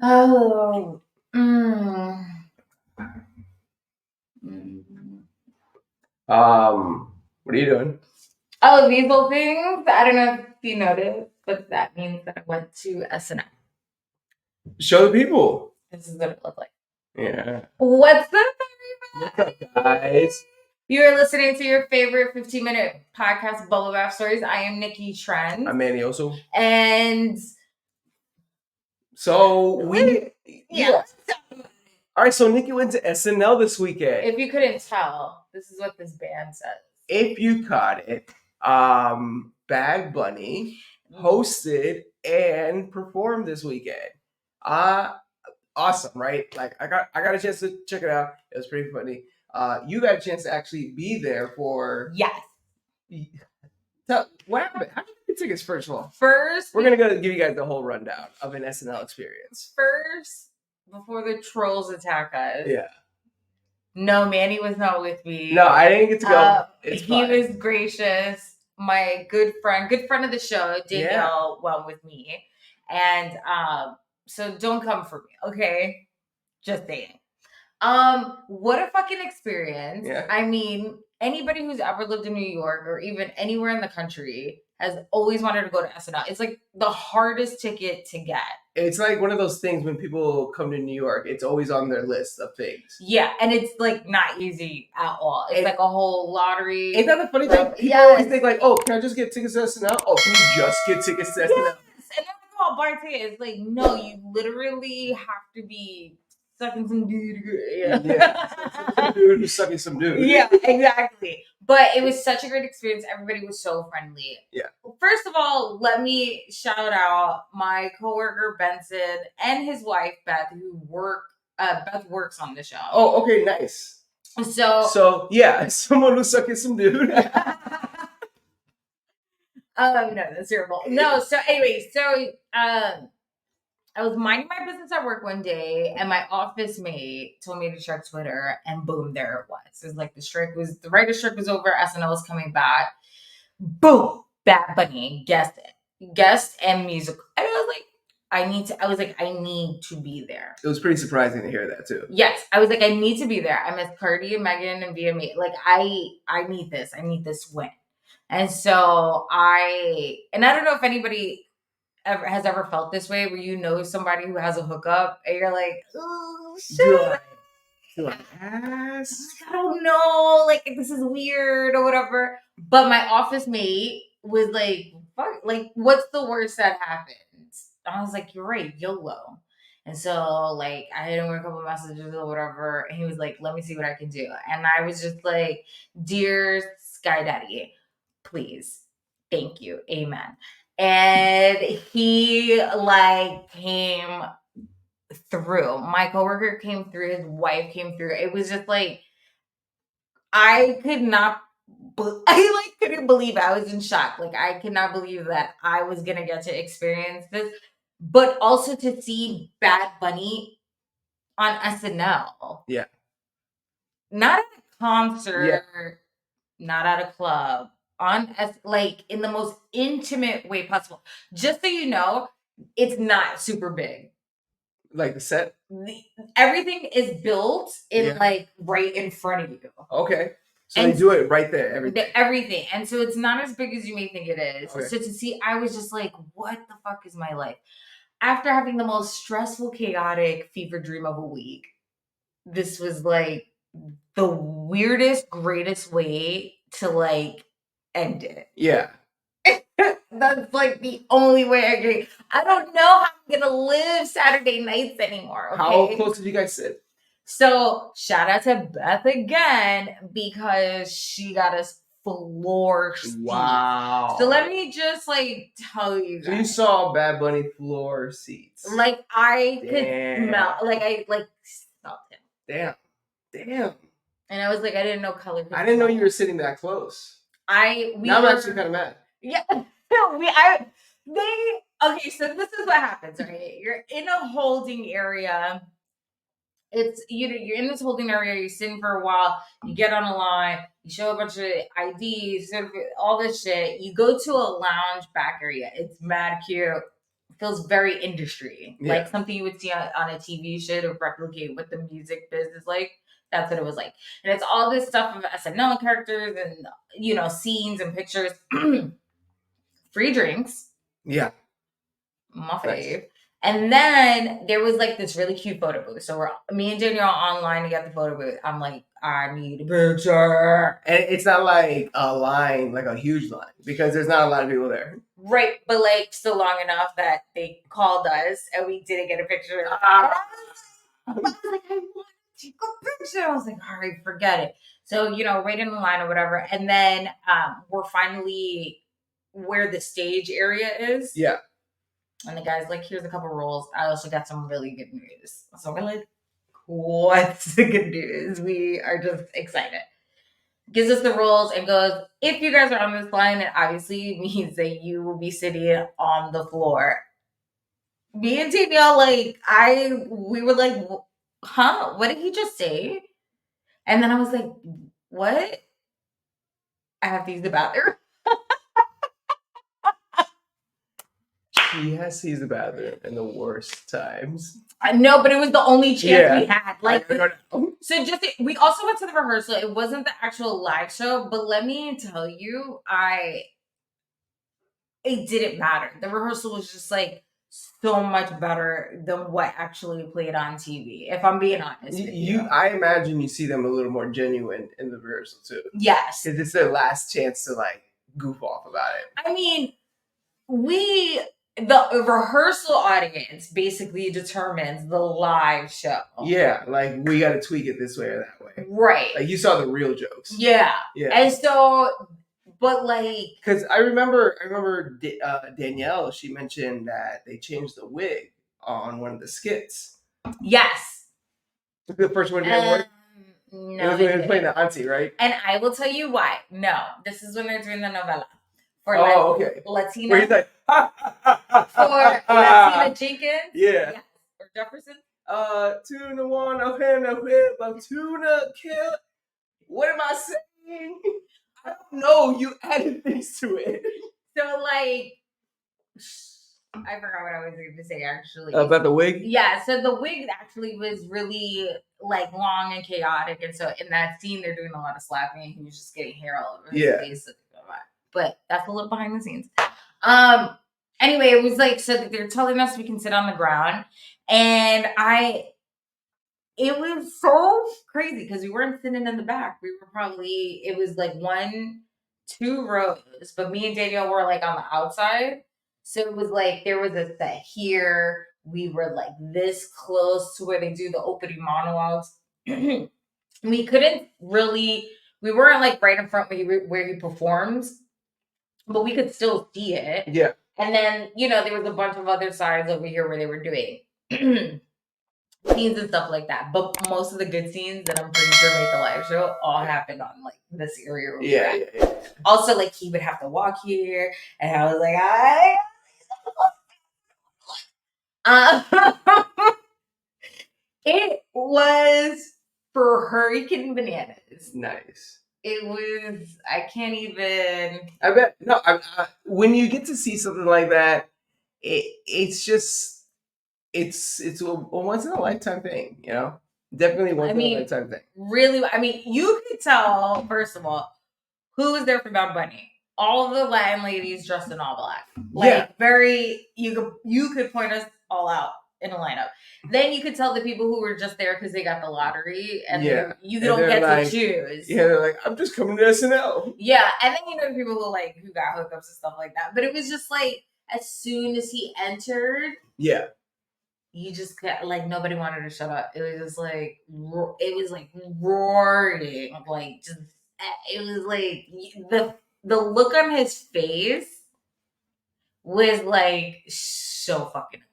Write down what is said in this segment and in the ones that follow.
Oh. Mm. Mm. What are you doing? Oh, these little things. I don't know if you noticed, but that means that I went to SNL. Show the people. This is what it looked like. Yeah. What's up, everybody? What's up, guys? You are listening to your favorite 15-minute podcast, Bubble Bath Stories. I am Nicky Trend. I'm Manny Oso. And so we... Yeah. All right, so Nicky went to SNL this weekend. If you couldn't tell, this is what this band says. If you caught it, BadBunny hosted and performed this weekend. Awesome, right? Like I got a chance to check it out. It was pretty funny. You got a chance to actually be there for... Yes. What happened? How did you get tickets, first of all? First, we're gonna give you guys the whole rundown of an SNL experience. First, before the trolls attack us. Yeah. No, Manny was not with me. No, I didn't get to go. He was gracious. My good friend of the show, Danielle, went with me. And so don't come for me, okay? Just saying. What a fucking experience. Yeah. I mean, anybody who's ever lived in New York or even anywhere in the country has always wanted to go to SNL. It's like the hardest ticket to get. It's like one of those things when people come to New York, it's always on their list of things. Yeah, and it's like not easy at all. It's like a whole lottery. Ain't that the funny thing? People always think like, oh, can I just get tickets to SNL? Oh, can you just get tickets to SNL? Yes. And then we go buy tickets. It's like, no, you literally have to be sucking some dude. Yeah. Dude who's sucking some dude. Yeah, exactly. But it was such a great experience. Everybody was so friendly. Yeah. First of all, let me shout out my coworker Benson and his wife Beth, who Beth works on the show. Oh, okay, nice. So yeah, someone who's sucking some dude. No, that's terrible. No, so anyway, I was minding my business at work one day, and my office mate told me to check Twitter, and boom, there it was. It was like the writer's strike was over, SNL was coming back. Boom, BadBunny, guest and musical. And I was like, I need to be there. It was pretty surprising to hear that too. Yes, I was like, I need to be there. I miss Cardi and Megan and VMA. Like, I need this. I need this win. And so I don't know if anybody has ever felt this way, where you know somebody who has a hookup and you're like, oh shit, do I ask? I don't know, like this is weird or whatever. But my office mate was like, fuck, like what's the worst that happens? I was like, you're right, YOLO. And so like I hit him with a couple messages or whatever, and he was like, let me see what I can do. And I was just like, dear Sky Daddy, please, thank you, amen. And he like came through. My coworker came through. His wife came through. It was just like I couldn't believe it. I was in shock. Like I could not believe that I was gonna get to experience this, but also to see BadBunny on SNL. Yeah. Not at a concert, not at a club. Like in the most intimate way possible. Just so you know, it's not super big. Like the set? Everything is built in like right in front of you. Okay. So they do it right there, everything. And so it's not as big as you may think it is. Okay. So to see, I was just like, what the fuck is my life? After having the most stressful, chaotic fever dream of a week, this was like the weirdest, greatest way to like end it. Yeah. That's like the only way I can. I don't know how I'm gonna live Saturday nights anymore. Okay? How close did you guys sit? So shout out to Beth again, because she got us floor seats. Wow. So let me just like tell you guys. So you saw BadBunny floor seats. Like I could smell, like I like smelled him. Damn. And I was like, I didn't know color. I didn't know you were sitting that close. Now I'm actually kind of mad. Yeah. Okay, so this is what happens, right? You're in a holding area. It's you're in this holding area, you're sitting for a while, you get on a line, you show a bunch of IDs, all this shit. You go to a lounge back area. It's mad cute. feels very industry, Yeah. like something you would see on a TV show to replicate what the music biz is like. That's what it was like. And it's all this stuff of SNL characters and, you know, scenes and pictures. Free drinks. Yeah. My fave. Nice. And then there was like this really cute photo booth. So me and Danielle online to get the photo booth. I'm like, I need a picture. And it's not like a line, like a huge line, because there's not a lot of people there. Right, but like still long enough that they called us and we didn't get a picture. I was like, I want to take a picture. I was like, all right, forget it. So, you know, right in the line or whatever. And then we're finally where the stage area is. Yeah. And the guy's like, here's a couple rolls. I also got some really good news. So we're like, what's the good news? We are just excited. Gives us the rolls and goes, if you guys are on this line, it obviously means that you will be sitting on the floor. Me and Danielle, we were like, huh? What did he just say? And then I was like, what? I have to use the bathroom. He has to use the bathroom in the worst times. I know, but it was the only chance we had. Like, so we also went to the rehearsal. It wasn't the actual live show, but let me tell you, it didn't matter. The rehearsal was just like so much better than what actually played on TV. If I'm being honest with you, I imagine you see them a little more genuine in the rehearsal too. Yes, because it's their last chance to like goof off about it. I mean, the rehearsal audience basically determines the live show. Yeah, like we got to tweak it this way or that way. Right. Like you saw the real jokes. Yeah. Yeah. And so, but like, because I remember Danielle. She mentioned that they changed the wig on one of the skits. Yes. The first one didn't work. No, it was when they were playing the auntie, right? And I will tell you why. No, this is when they're doing the novela. For okay. Latina. Where he's like, for Latina Jenkins. Yeah. Yes. Or Jefferson. Tuna one, a pen, a whip, a tuna kill. What am I saying? I don't know. You added things to it. So like, I forgot what I was going to say actually. About the wig? Yeah, so the wig actually was really like long and chaotic. And so in that scene, they're doing a lot of slapping and he was just getting hair all over his face. But that's a little behind the scenes. Anyway, it was like, so they're telling us we can sit on the ground. And it was so crazy because we weren't sitting in the back. We were probably, it was like 2 rows, but me and Danielle were like on the outside. So it was like, there was a set here. We were like this close to where they do the opening monologues. We couldn't really, we weren't like right in front where he performs, but we could still see it. Yeah. And then, you know, there was a bunch of other sides over here where they were doing scenes and stuff like that. But most of the good scenes that I'm pretty sure made the live show all happened on like this area. Yeah. Also, like he would have to walk here, and I was like, it was for Hurricane Bananas. Nice. It was. I can't even. I bet. No. When you get to see something like that, it's just it's a once in a lifetime thing. You know, definitely once in a lifetime thing. Really, I mean, you could tell. First of all, who was there for BadBunny? All of the Latin ladies dressed in all black. Like very. You could point us all out in a lineup. Then you could tell the people who were just there because they got the lottery, and you don't get to choose. Yeah, they're like, I'm just coming to SNL. Yeah, and then you know the people who got hookups and stuff like that. But it was just like as soon as he entered, you just got like nobody wanted to shut up. It was just like roaring, like just it was like the look on his face was like so fucking.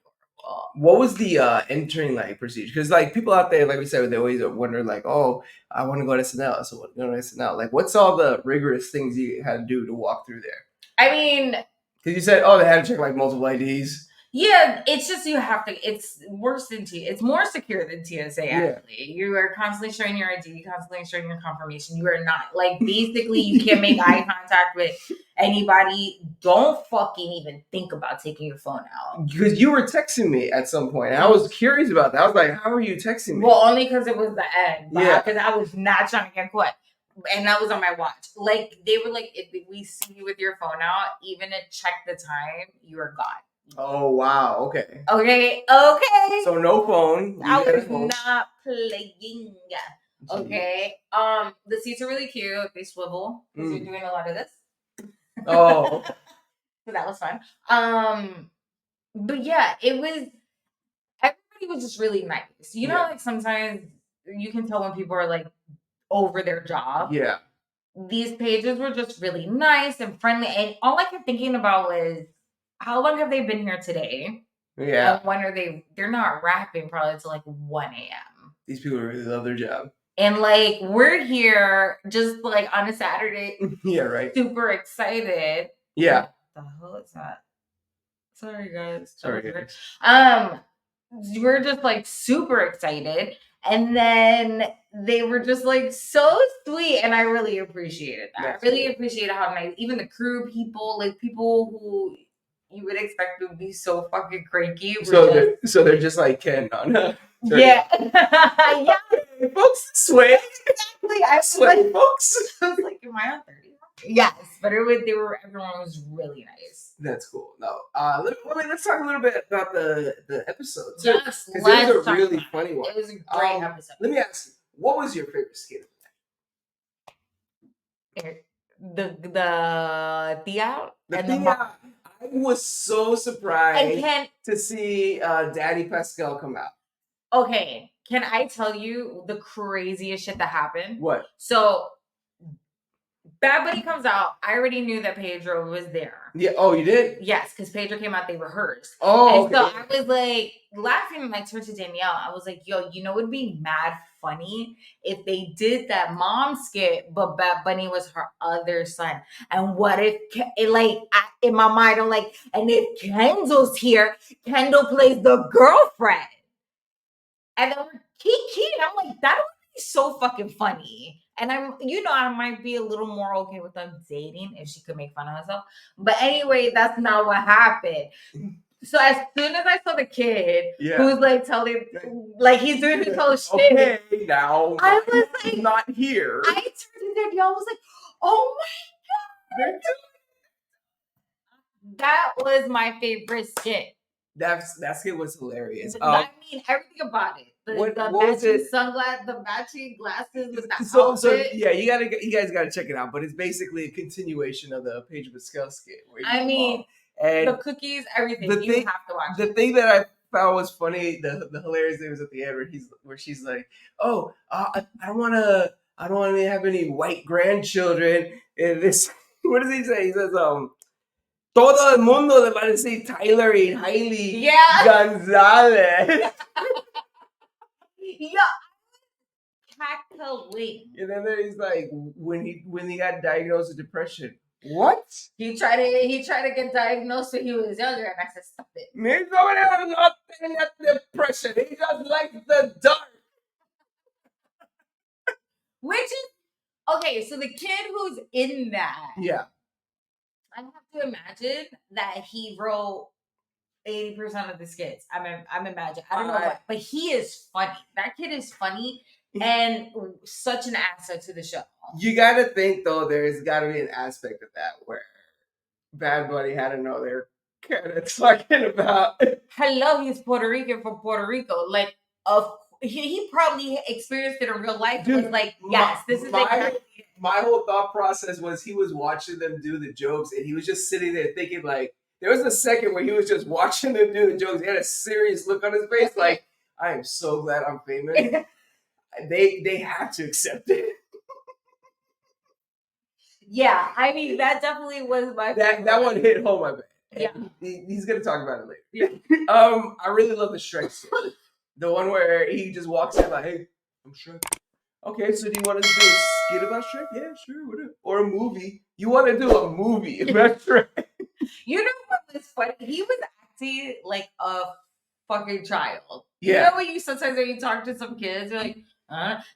What was the entering like procedure? Because like people out there, like we said, they always wonder like, oh, I want to go to SNL, so what go to SNL? Like, what's all the rigorous things you had to do to walk through there? I mean, because you said, oh, they had to check like multiple IDs. Yeah, it's just you have to. It's worse than It's more secure than TSA. Actually, you are constantly showing your ID, constantly showing your confirmation. You are not like basically you can't make eye contact with anybody. Don't fucking even think about taking your phone out. Because you were texting me at some point. And I was curious about that. I was like, "How are you texting me?" Well, only because it was the end. Yeah, because I was not trying to get caught. And that was on my watch. Like they were like, if we see you with your phone out, even to check the time, you are gone. Oh wow. Okay. Okay. So no phone. I was not playing. Okay. The seats are really cute. They swivel because you're doing a lot of this. Oh. So that was fun. But yeah, it was. Everybody was just really nice. You know, like sometimes you can tell when people are like over their job. Yeah. These pages were just really nice and friendly. And all I kept thinking about was, how long have they been here today? Yeah. And when are they? They're not rapping probably until like 1 a.m. These people really love their job. And like, we're here just like on a Saturday. Yeah, right. Super excited. Yeah. What the hell is that? Sorry, guys. Sorry. We're just like super excited. And then they were just like so sweet. And I really appreciated that. I really appreciated how nice, even the crew people, like people who you would expect to be so fucking cranky. So they're just like Ken on yeah. Yeah. Folks, sway. Exactly. I was sway, like, folks. I was like, am I on 30? Yes, but everyone was really nice. That's cool. No, let's talk a little bit about the episode. Yes, because it was a really funny one. It was a great episode. Let me ask you, what was your favorite skit? The Tia and the mom. I was so surprised to see Daddy Pascal come out. Okay, can I tell you the craziest shit that happened? What? So, BadBunny comes out. I already knew that Pedro was there. Yeah. Oh, you did? Yes, because Pedro came out. They rehearsed. Oh, and so I was like laughing, and I turned to Danielle. I was like, "Yo, you know, it would be mad funny if they did that mom skit, but BadBunny was her other son. And what if, in my mind, I'm like, and if Kendall's here, Kendall plays the girlfriend." And then we're kiki. I'm like, that would be so fucking funny. And I might be a little more okay with them dating if she could make fun of herself. But anyway, that's not what happened. So as soon as I saw the kid who's like telling, like he's doing his whole shit. Okay, now I was like, not here. I turned to Danielle. I was like, oh my god, that was my favorite skit. That skit was hilarious. I mean, everything about it. The matching sunglasses, the matching glasses with that outfit. So yeah, you guys gotta check it out. But it's basically a continuation of the Pedro Pascal skit. And the cookies, everything. You have to watch. The thing that I found was funny, the hilarious thing was at the end where she's like, "Oh, I don't want to have any white grandchildren." And this, what does he say? He says, "Todo el mundo le va a decir Tyler y Hailey Gonzalez." Yeah. Cackling. And then he's like, when he got diagnosed with depression. What? He tried to get diagnosed when he was younger, and I said, "Stop it." Nobody has not depression. He just likes the dark. Which is okay. So the kid who's in that, I have to imagine that he wrote 80% of the skits. I'm imagining. I don't know what, but he is funny. That kid is funny and such an asset to the show. You got to think though, there's got to be an aspect of that where BadBunny had to know they're kind of talking about. Hello, he's Puerto Rican from Puerto Rico. Like, he probably experienced it in real life. Dude, was like, yes, this is my whole thought process was he was watching them do the jokes and he was just sitting there thinking like, there was a second where he was just watching them do the jokes. He had a serious look on his face like, I am so glad I'm famous. They have to accept it. Yeah, I mean, that definitely was my favorite. That one hit home, I bet. Yeah. He's going to talk about it later. Yeah. I really love the Shrek skit. The one where he just walks in like, hey, I'm Shrek. Okay, so do you want us to do a skit about Shrek? Yeah, sure. Whatever. Or a movie. You want to do a movie about Shrek? You know what was funny? He was acting like a fucking child. Yeah. You know when you sometimes when you talk to some kids, you're like,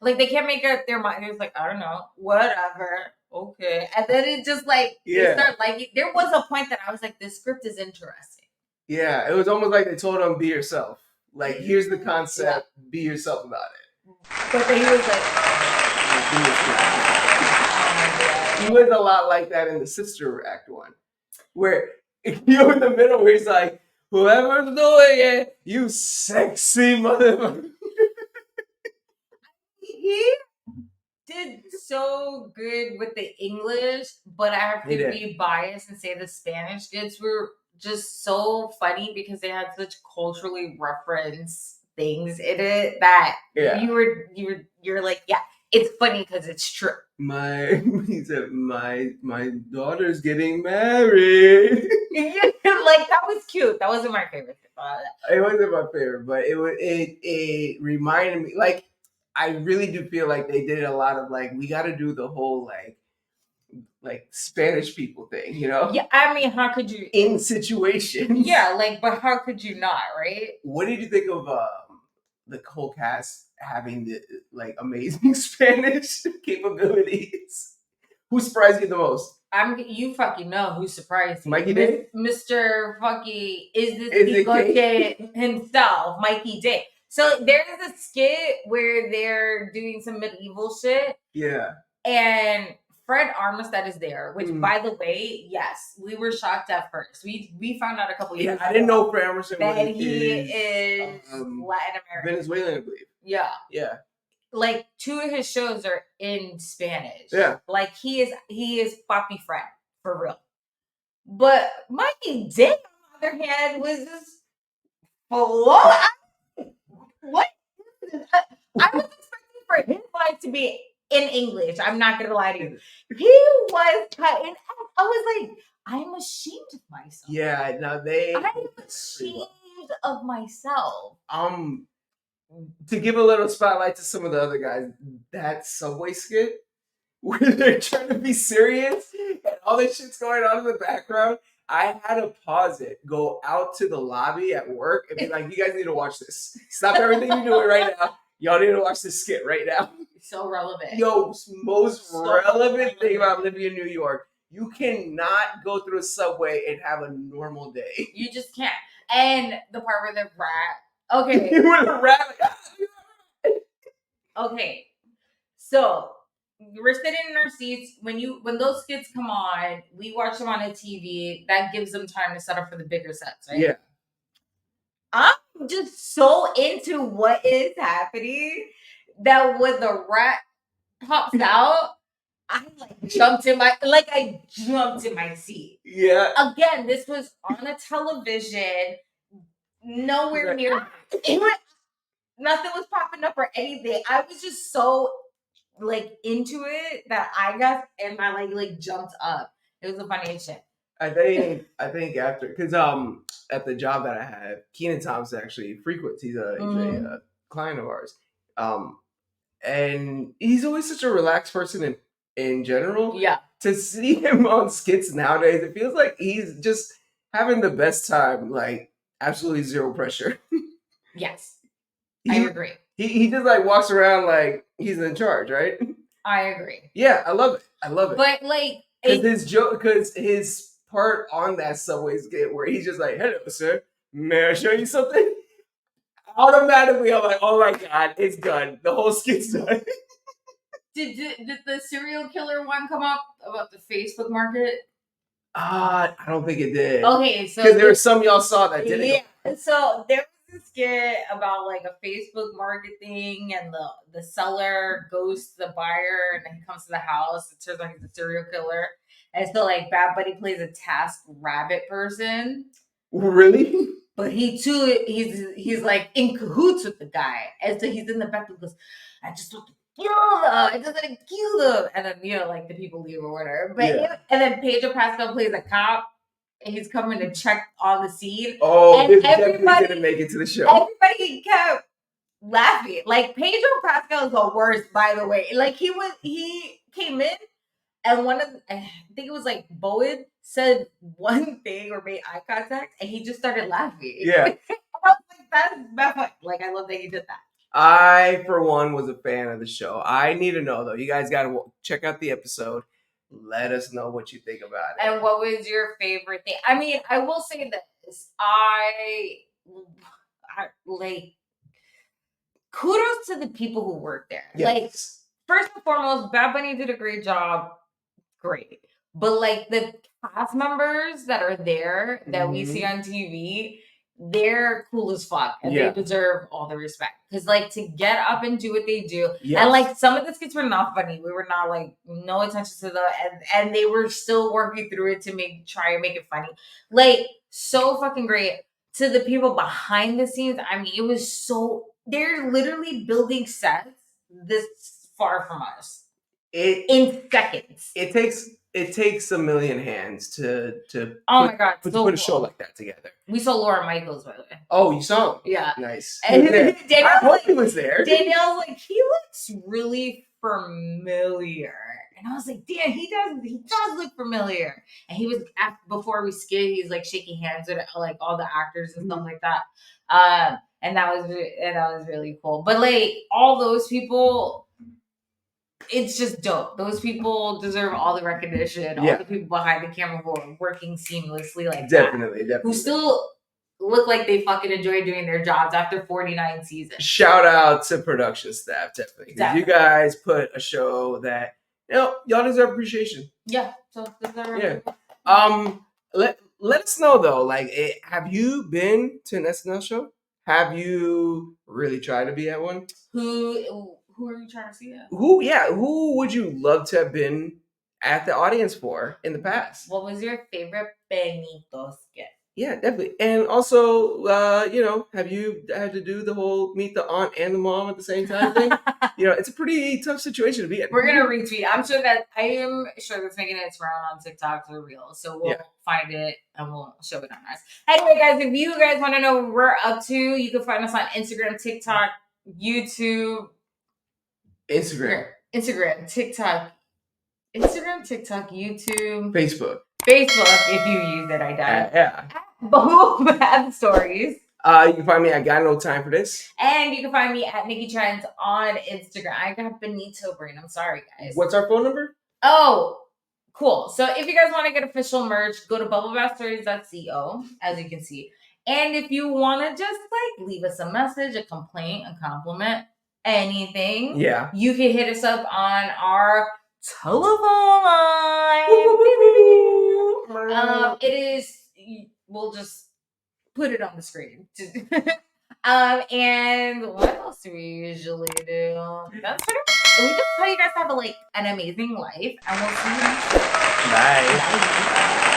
like they can't make up their mind. It's like, I don't know, whatever. Okay. And then it just like they start liking. There was a point that I was like, this script is interesting. Yeah, it was almost like they told him, be yourself. Like, here's the concept, be yourself about it. But then he was like, he was a lot like that in the Sister Act one. Where, in the middle where he's like, whoever's doing it, you sexy motherfucker. He did so good with the English, but I have to be biased and say the Spanish skits were just so funny because they had such culturally referenced things in it that you're like, yeah, it's funny because it's true. He said, my daughter's getting married. Like that was cute. That wasn't my favorite. It wasn't my favorite, but it reminded me, like, I really do feel like they did a lot of like, we got to do the whole like Spanish people thing, you know? Yeah, I mean, how could you in situations? Yeah, like, but how could you not, right? What did you think of the whole cast having the like amazing Spanish capabilities? Who surprised you the most? You fucking know who surprised me. Mikey did? Mr. fucking is this himself, Mikey did. So there's a skit where they're doing some medieval shit. Yeah. And Fred Armstead is there, which by the way, yes, we were shocked at first. We found out a couple years ago. I didn't know Fred Armstead that he is Latin American. Venezuelan, I believe. Yeah. Yeah. Like 2 of his shows are in Spanish. Yeah. Like he is Papi Fred for real. But Mikey Dick, on the other hand, was just hello. What? I was expecting for his line to be in English. I'm not gonna lie to you. He was cutting. I was like, I'm ashamed of myself. Yeah. Now I'm ashamed of myself. To give a little spotlight to some of the other guys, that Subway skit where they're trying to be serious and all this shit's going on in the background, I had to pause it, go out to the lobby at work and be like, you guys need to watch this. Stop everything you're doing right now. Y'all need to watch this skit right now. So relevant. Yo, most relevant thing about living in New York. You cannot go through a subway and have a normal day. You just can't. And the part where the rat. Okay. You were the rat. Okay. So we're sitting in our seats. When those skits come on, we watch them on a TV. That gives them time to set up for the bigger sets, right? Yeah. I'm just so into what is happening that when the rat pops out, I jumped in my seat. Yeah. Again, this was on a television, nowhere near. Nothing was popping up or anything. I was just so into it that I got and my like jumped up. It was the funniest shit. I think after because at the job that I had, Kenan Thompson actually frequents. He's a client of ours. And he's always such a relaxed person in general. Yeah. To see him on skits nowadays, it feels like he's just having the best time. Like absolutely zero pressure. Yes. I agree. He just walks around like he's in charge, right? I agree. Yeah, I love it. But because his part on that Subway skit where he's just like, "Hello, sir, may I show you something?" Automatically, I'm like, "Oh my god, it's done. The whole skit's done." Did the serial killer one come up about the Facebook market? I don't think it did. Okay, so because there were some y'all saw that didn't. Yeah, so there was a skit about a Facebook market thing, and the seller goes to the buyer, and then he comes to the house. It turns out he's a serial killer, and so BadBunny plays a task rabbit person. Really? But he's in cahoots with the guy, and so he's in the back and goes, "I just want to kill them. I just want to kill them," and then the people leave or whatever. But and then Pedro Pascal plays a cop. And he's coming to check on the scene. Oh, and everybody didn't make it to the show. Everybody kept laughing. Pedro Pascal is the worst, by the way. He came in And I think it was like Bowen said one thing or made eye contact, and he just started laughing. Yeah. I was like, that's funny. Like, I love that he did that. I, for one, was a fan of the show. I need to know, though. You guys got to check out the episode. Let us know what you think about it. And what was your favorite thing? I mean, I will say this. I like, kudos to the people who work there. Yes. Like, first and foremost, BadBunny did a great job. Great. But like the cast members that are there that we see on TV, they're cool as fuck. And they deserve all the respect. Because like to get up and do what they do. Yes. And like some of the skits were not funny. We were not like no attention to them. And they were still working through it to try and make it funny. Like so fucking great. To the people behind the scenes, I mean, it was so they're literally building sets this far from us. In seconds. It takes a million hands to put a show like that together. We saw Laura Michaels, by the way. Oh, you saw him? Yeah. Nice. And I hope he was there. Danielle's like, he looks really familiar. And I was like, damn, he does look familiar. And he was before we skid, he's like shaking hands with like all the actors and stuff like that. And that was really cool. But like all those people, it's just dope. Those people deserve all the recognition. All the people behind the camera who are working seamlessly like definitely. Who still look like they fucking enjoy doing their jobs after 49 seasons. Shout out to production staff, definitely. You guys put a show that y'all deserve appreciation. Yeah. So let us know though. Like, have you been to an SNL show? Have you really tried to be at one? Who are you trying to see at? Who would you love to have been at the audience for in the past? What was your favorite Benito skit? Yeah, definitely. And also, have you had to do the whole meet the aunt and the mom at the same time thing? It's a pretty tough situation to be in. We're going to retweet. I am sure that's making its round on TikTok or Reels. So we'll find it and we'll show it on ours. Anyway, guys, if you guys want to know what we're up to, you can find us on Instagram, TikTok, YouTube. Instagram, TikTok, YouTube, Facebook, if you use it, I died. Yeah. Boom, Bad Stories. You can find me at Got No Time for This. And you can find me at Nicky Trend on Instagram. I got Benito brain. I'm sorry, guys. What's our phone number? Oh, cool. So if you guys want to get official merch, go to bubblebadstories.co, as you can see. And if you want to just like leave us a message, a complaint, a compliment, anything, you can hit us up on our telephone line. We'll just put it on the screen. And what else do we usually do? That's sort of, we just tell you guys to have an amazing life, and we'll see you next time. Bye.